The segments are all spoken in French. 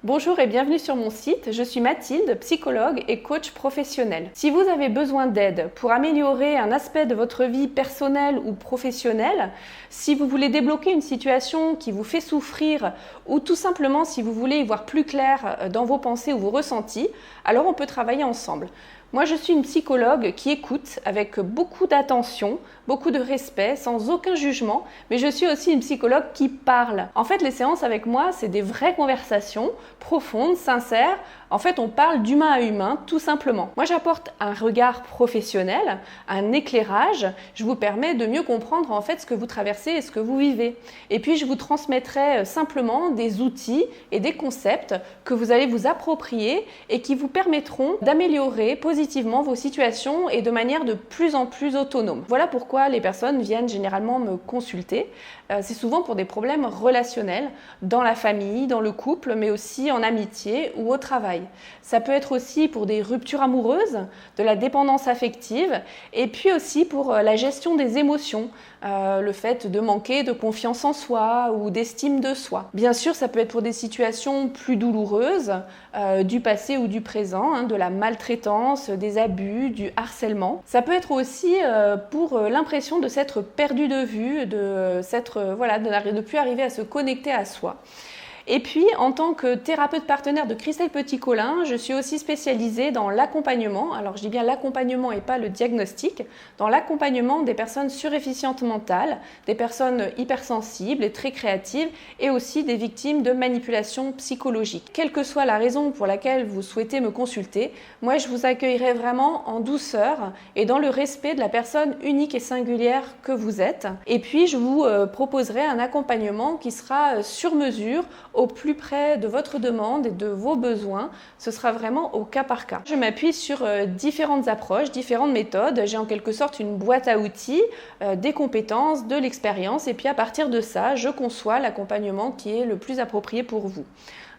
Bonjour et bienvenue sur mon site, je suis Mathilde, psychologue et coach professionnel. Si vous avez besoin d'aide pour améliorer un aspect de votre vie personnelle ou professionnelle, si vous voulez débloquer une situation qui vous fait souffrir ou tout simplement si vous voulez y voir plus clair dans vos pensées ou vos ressentis, alors on peut travailler ensemble. Moi, je suis une psychologue qui écoute avec beaucoup d'attention, beaucoup de respect, sans aucun jugement, mais je suis aussi une psychologue qui parle. En fait, les séances avec moi, c'est des vraies conversations profondes, sincères. En fait, on parle d'humain à humain, tout simplement. Moi, j'apporte un regard professionnel, un éclairage. Je vous permets de mieux comprendre en fait ce que vous traversez et ce que vous vivez. Et puis, je vous transmettrai simplement des outils et des concepts que vous allez vous approprier et qui vous permettront d'améliorer positivement vos situations et de manière de plus en plus autonome. Voilà pourquoi les personnes viennent généralement me consulter. C'est souvent pour des problèmes relationnels, dans la famille, dans le couple, mais aussi en amitié ou au travail. Ça peut être aussi pour des ruptures amoureuses, de la dépendance affective, et puis aussi pour la gestion des émotions, le fait de manquer de confiance en soi ou d'estime de soi. Bien sûr, ça peut être pour des situations plus douloureuses, du passé ou du présent, de la maltraitance, des abus, du harcèlement. Ça peut être aussi pour l'impression de s'être perdu de vue, de ne plus arriver à se connecter à soi. Et puis, en tant que thérapeute partenaire de Christelle Petit-Colin, je suis aussi spécialisée dans l'accompagnement, alors je dis bien l'accompagnement et pas le diagnostic, dans l'accompagnement des personnes surefficientes mentales, des personnes hypersensibles et très créatives, et aussi des victimes de manipulation psychologique. Quelle que soit la raison pour laquelle vous souhaitez me consulter, moi je vous accueillerai vraiment en douceur et dans le respect de la personne unique et singulière que vous êtes. Et puis, je vous proposerai un accompagnement qui sera sur mesure, au plus près de votre demande et de vos besoins. Ce sera vraiment au cas par cas. Je m'appuie sur différentes approches, différentes méthodes. J'ai en quelque sorte une boîte à outils, des compétences, de l'expérience, et puis à partir de ça, je conçois l'accompagnement qui est le plus approprié pour vous.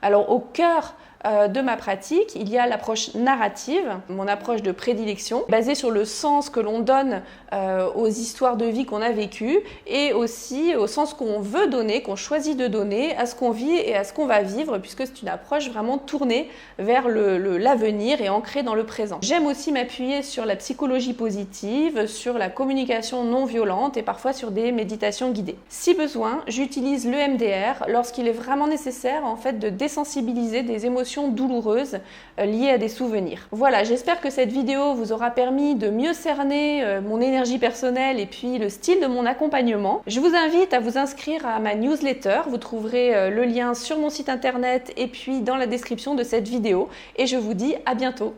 Alors au cœur de ma pratique, il y a l'approche narrative, mon approche de prédilection, basée sur le sens que l'on donne aux histoires de vie qu'on a vécues et aussi au sens qu'on veut donner, qu'on choisit de donner à ce qu'on vit et à ce qu'on va vivre, puisque c'est une approche vraiment tournée vers l'avenir et ancrée dans le présent. J'aime aussi m'appuyer sur la psychologie positive, sur la communication non violente et parfois sur des méditations guidées. Si besoin, j'utilise l'EMDR lorsqu'il est vraiment nécessaire en fait de désensibiliser des émotions douloureuses liées à des souvenirs. Voilà, j'espère que cette vidéo vous aura permis de mieux cerner mon énergie personnelle et puis le style de mon accompagnement. Je vous invite à vous inscrire à ma newsletter. Vous trouverez le lien sur mon site internet et puis dans la description de cette vidéo. Et je vous dis à bientôt.